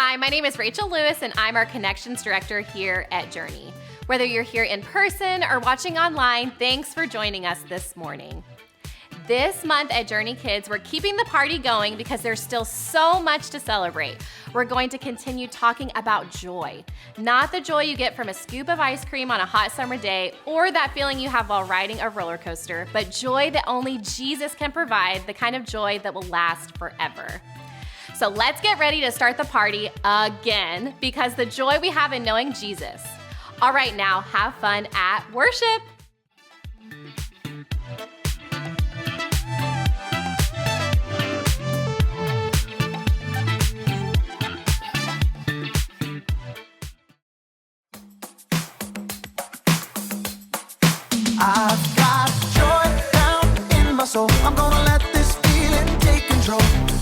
Hi, my name is Rachel Lewis, and I'm our Connections Director here at Journey. Whether you're here in person or watching online, thanks for joining us this morning. This month at Journey Kids, we're keeping the party going because there's still so much to celebrate. We're going to continue talking about joy. Not the joy you get from a scoop of ice cream on a hot summer day or that feeling you have while riding a roller coaster, but joy that only Jesus can provide, the kind of joy that will last forever. So let's get ready to start the party again because the joy we have in knowing Jesus. All right, now have fun at worship. I've got joy down in my soul. I'm gonna let this feeling take control.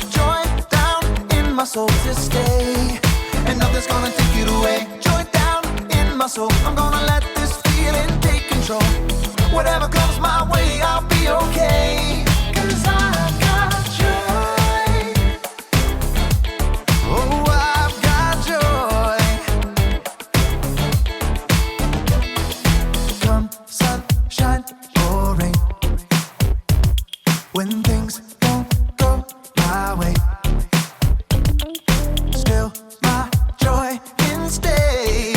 Joy down in my soul to stay, and nothing's gonna take it away. Joy down in my soul. I'm gonna let this feeling take control. Whatever comes my way, I'll be okay. 'Cause I've got joy. Oh, I've got joy. Come sunshine or rain, when things don't go my way, still my joy can stay.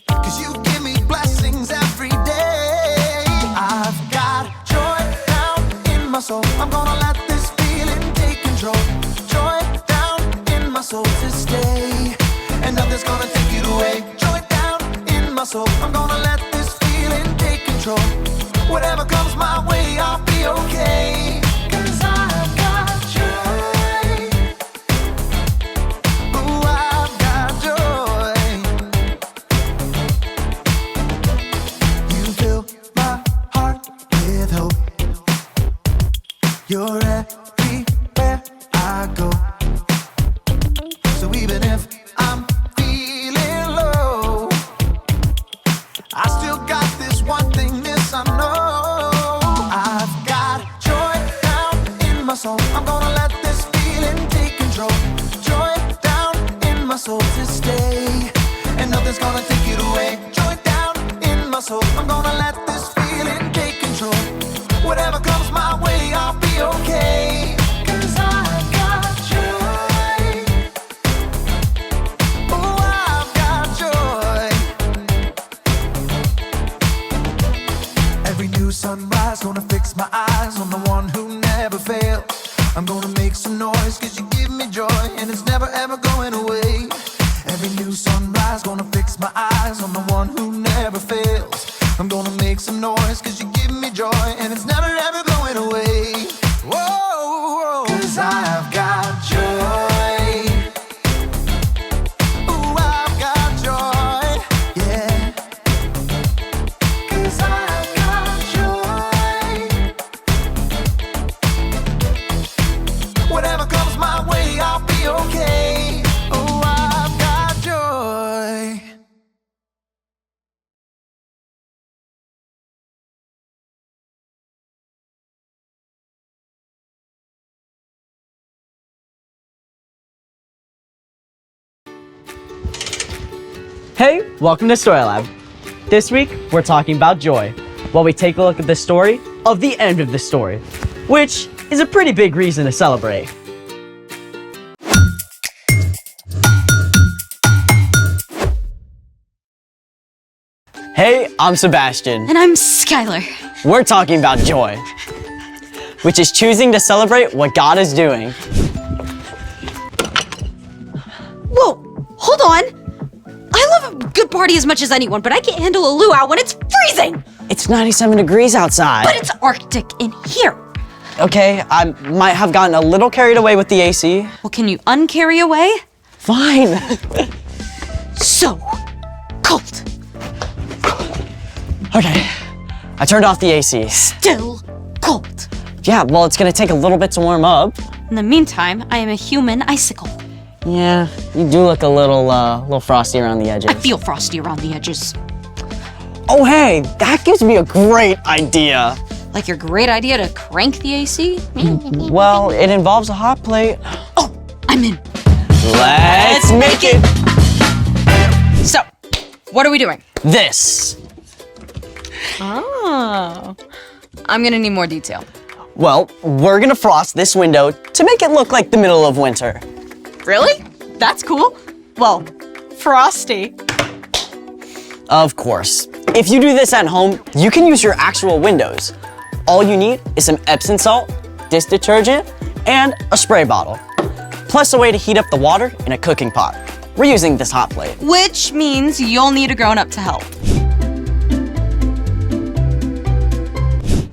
'Cause you give me blessings every day. I've got joy down in my soul. I'm gonna let this feeling take control. Joy down in my soul to stay, and nothing's gonna take it away. Joy down in my soul. I'm gonna let this feeling take control. Whatever comes my way, I'll be okay. 'Cause I've got joy. Ooh, I've got joy. You fill my heart with hope. You're everywhere I go. So even if I'm feeling low, I still got this one thing, this I know. I've got joy down in my soul. I'm gonna let this feeling take control. Joy down in my soul to stay, and nothing's gonna take it away. Joy down in my soul. I'm gonna let this feeling take control. Whatever comes my way, I'll be okay. 'Cause I've got joy. Oh, I've got joy. Every new sunrise gonna fix my eyes on the one who never fails. I'm gonna make some noise 'cause you give me joy, and it's never ever going away. Every new sunrise gonna fix my eyes on the one who never fails. I'm gonna make some noise 'cause you give me joy, and it's never ever going away. Whoa, 'cause I've got joy. Ooh, I've got joy, yeah. 'Cause I've got joy. Whatever comes my way, I'll be okay. Oh, I've got joy. Hey, welcome to Story Lab. This week, we're talking about joy, while we take a look at the story of the end of the story, which is a pretty big reason to celebrate. Hey, I'm Sebastian. And I'm Skylar. We're talking about joy, which is choosing to celebrate what God is doing. Whoa, hold on. I love a good party as much as anyone, but I can't handle a luau when it's freezing. It's 97 degrees outside. But it's Arctic in here. Okay, I might have gotten a little carried away with the AC. Well, can you uncarry away? Fine. So cold. Okay, I turned off the AC. Still cold. Yeah, well, it's gonna take a little bit to warm up. In the meantime, I am a human icicle. Yeah, you do look a little frosty around the edges. I feel frosty around the edges. Oh, hey, that gives me a great idea. Like your great idea to crank the AC? Well, it involves a hot plate. Oh, I'm in. Let's make it So, what are we doing? this. Oh. I'm gonna need more detail. Well, we're gonna frost this window to make it look like the middle of winter. Really? That's cool. Well, frosty. Of course. If you do this at home, you can use your actual windows. All you need is some Epsom salt, dish detergent, and a spray bottle. Plus a way to heat up the water in a cooking pot. We're using this hot plate. Which means you'll need a grown-up to help.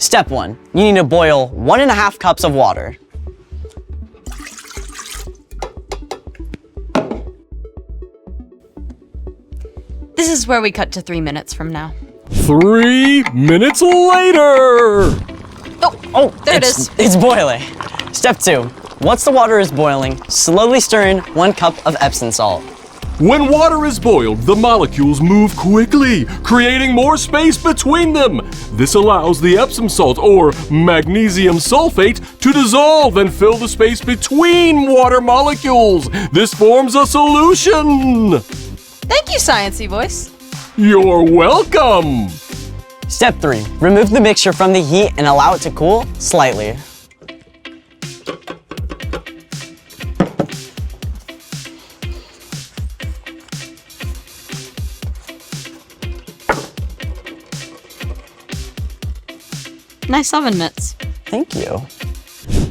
Step 1, you need to boil 1.5 cups of water. This is where we cut to 3 minutes from now. 3 minutes later! Oh, there it is. It's boiling. Step 2, once the water is boiling, slowly stir in 1 cup of Epsom salt. When water is boiled, the molecules move quickly, creating more space between them. This allows the Epsom salt, or magnesium sulfate, to dissolve and fill the space between water molecules. This forms a solution. Thank you, Sciencey voice. You're welcome. Step 3, remove the mixture from the heat and allow it to cool slightly. Nice oven mitts. Thank you.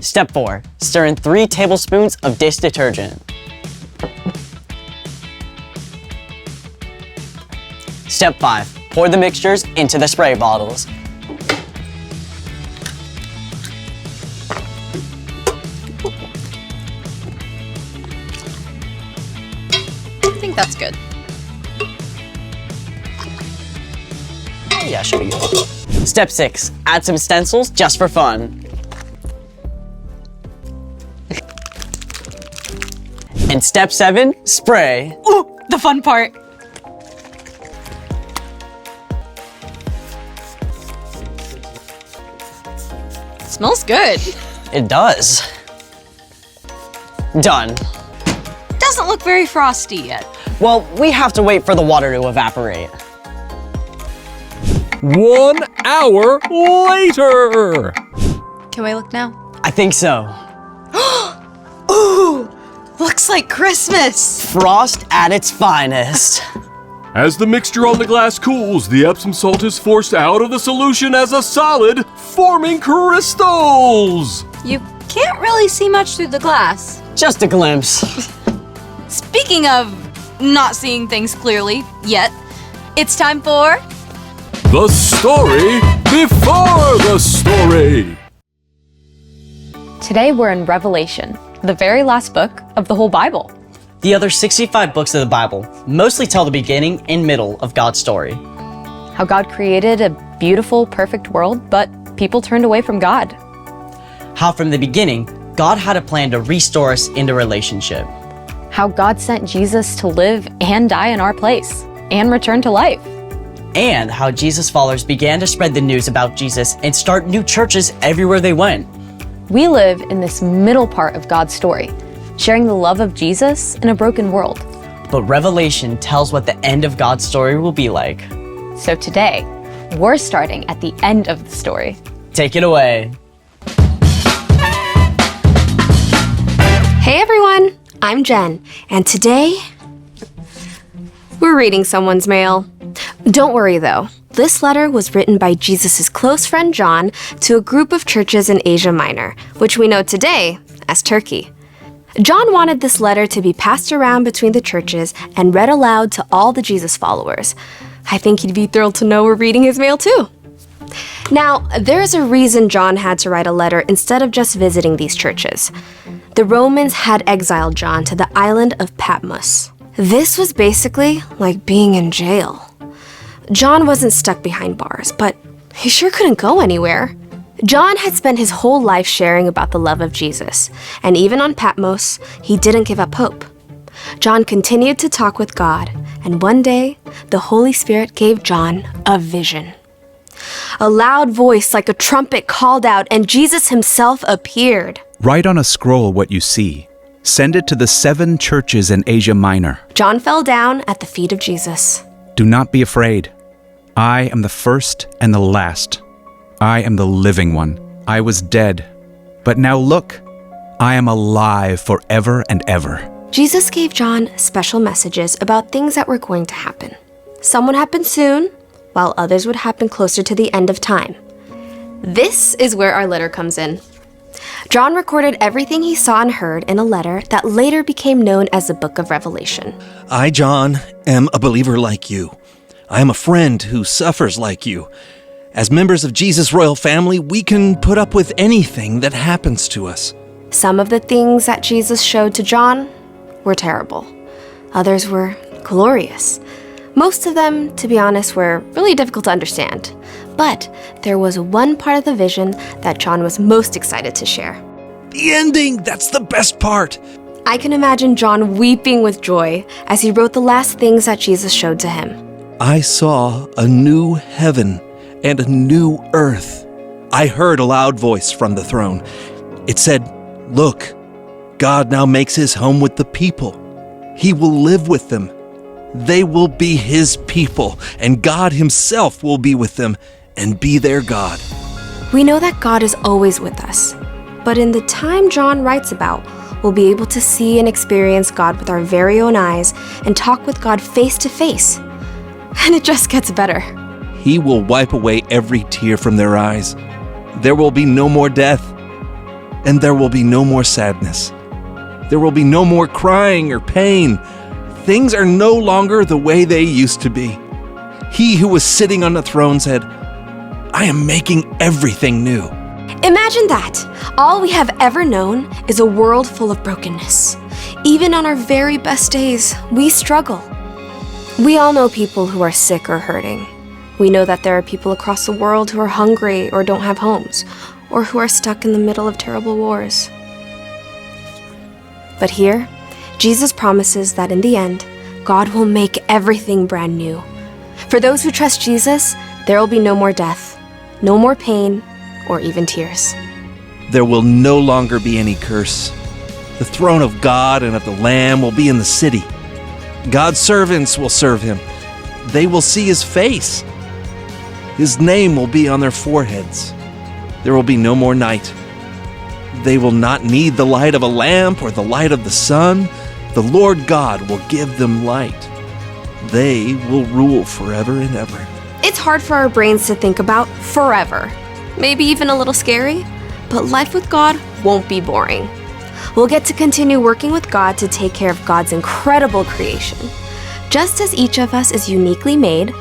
Step 4, stir in 3 tablespoons of dish detergent. Step 5, pour the mixtures into the spray bottles. I think that's good. Yeah, should be good. Step 6, add some stencils just for fun. And step 7, spray. Ooh, the fun part. Smells good. It does. Done. Doesn't look very frosty yet. Well, we have to wait for the water to evaporate. 1 hour later. Can we look now? I think so. Ooh, looks like Christmas. Frost at its finest. As the mixture on the glass cools, the Epsom salt is forced out of the solution as a solid, forming crystals. You can't really see much through the glass. Just a glimpse. Speaking of not seeing things clearly yet, it's time for The story before the story. Today we're in Revelation, the very last book of the whole Bible. The other 65 books of the Bible mostly tell the beginning and middle of God's story. How God created a beautiful, perfect world, but people turned away from God. How from the beginning, God had a plan to restore us into relationship. How God sent Jesus to live and die in our place and return to life. And how Jesus' followers began to spread the news about Jesus and start new churches everywhere they went. We live in this middle part of God's story, sharing the love of Jesus in a broken world. But Revelation tells what the end of God's story will be like. So today, we're starting at the end of the story. Take it away. Hey everyone, I'm Jen, and today we're reading someone's mail. Don't worry though, this letter was written by Jesus' close friend John to a group of churches in Asia Minor, which we know today as Turkey. John wanted this letter to be passed around between the churches and read aloud to all the Jesus followers. I think he'd be thrilled to know we're reading his mail too. Now, there's a reason John had to write a letter instead of just visiting these churches. The Romans had exiled John to the island of Patmos. This was basically like being in jail. John wasn't stuck behind bars, but he sure couldn't go anywhere. John had spent his whole life sharing about the love of Jesus, and even on Patmos, he didn't give up hope. John continued to talk with God, and one day, the Holy Spirit gave John a vision. A loud voice like a trumpet called out, and Jesus himself appeared. Write on a scroll what you see. Send it to the 7 churches in Asia Minor. John fell down at the feet of Jesus. Do not be afraid. I am the first and the last. I am the living one. I was dead, but now look, I am alive forever and ever. Jesus gave John special messages about things that were going to happen. Some would happen soon, while others would happen closer to the end of time. This is where our letter comes in. John recorded everything he saw and heard in a letter that later became known as the Book of Revelation. I, John, am a believer like you. I am a friend who suffers like you. As members of Jesus' royal family, we can put up with anything that happens to us. Some of the things that Jesus showed to John were terrible. Others were glorious. Most of them, to be honest, were really difficult to understand. But there was one part of the vision that John was most excited to share. The ending, that's the best part. I can imagine John weeping with joy as he wrote the last things that Jesus showed to him. I saw a new heaven and a new earth. I heard a loud voice from the throne. It said, "Look, God now makes his home with the people. He will live with them. They will be his people, and God himself will be with them and be their God." We know that God is always with us, but in the time John writes about, we'll be able to see and experience God with our very own eyes and talk with God face to face. And it just gets better. He will wipe away every tear from their eyes. There will be no more death, and there will be no more sadness. There will be no more crying or pain. Things are no longer the way they used to be. He who was sitting on the throne said, "I am making everything new." Imagine that. All we have ever known is a world full of brokenness. Even on our very best days, we struggle. We all know people who are sick or hurting. We know that there are people across the world who are hungry or don't have homes, or who are stuck in the middle of terrible wars. But here, Jesus promises that in the end, God will make everything brand new. For those who trust Jesus, there will be no more death, no more pain, or even tears. There will no longer be any curse. The throne of God and of the Lamb will be in the city. God's servants will serve him. They will see his face. His name will be on their foreheads. There will be no more night. They will not need the light of a lamp or the light of the sun. The Lord God will give them light. They will rule forever and ever. It's hard for our brains to think about forever. Maybe even a little scary, but life with God won't be boring. We'll get to continue working with God to take care of God's incredible creation. Just as each of us is uniquely made,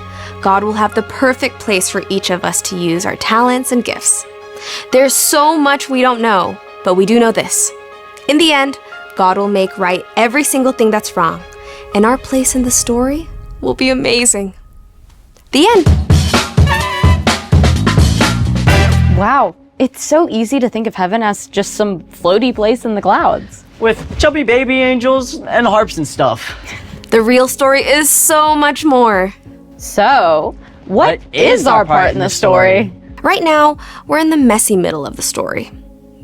God will have the perfect place for each of us to use our talents and gifts. There's so much we don't know, but we do know this. In the end, God will make right every single thing that's wrong, and our place in the story will be amazing. The end. Wow, it's so easy to think of heaven as just some floaty place in the clouds. With chubby baby angels and harps and stuff. The real story is so much more. So, what is our part in the story? Right now, we're in the messy middle of the story.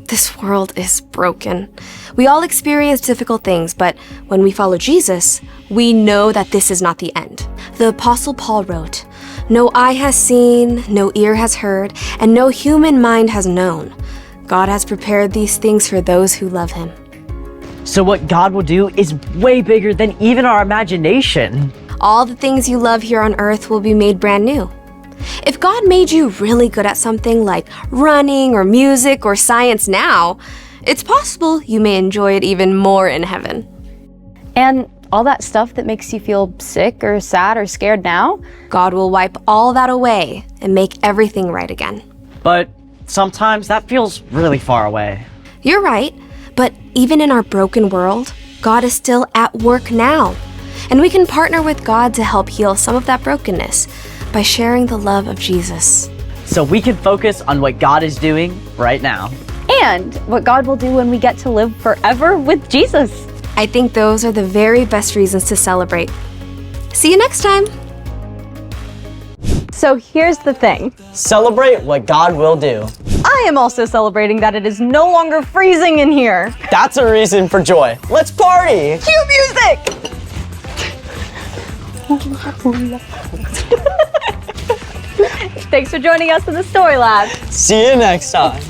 This world is broken. We all experience difficult things, but when we follow Jesus, we know that this is not the end. The Apostle Paul wrote, "No eye has seen, no ear has heard, and no human mind has known. God has prepared these things for those who love him." So what God will do is way bigger than even our imagination. All the things you love here on earth will be made brand new. If God made you really good at something like running or music or science now, it's possible you may enjoy it even more in heaven. And all that stuff that makes you feel sick or sad or scared now? God will wipe all that away and make everything right again. But sometimes that feels really far away. You're right, but even in our broken world, God is still at work now. And we can partner with God to help heal some of that brokenness by sharing the love of Jesus. So we can focus on what God is doing right now. And what God will do when we get to live forever with Jesus. I think those are the very best reasons to celebrate. See you next time. So here's the thing. Celebrate what God will do. I am also celebrating that it is no longer freezing in here. That's a reason for joy. Let's party! Cue music! Thanks for joining us in the Story Lab. See you next time.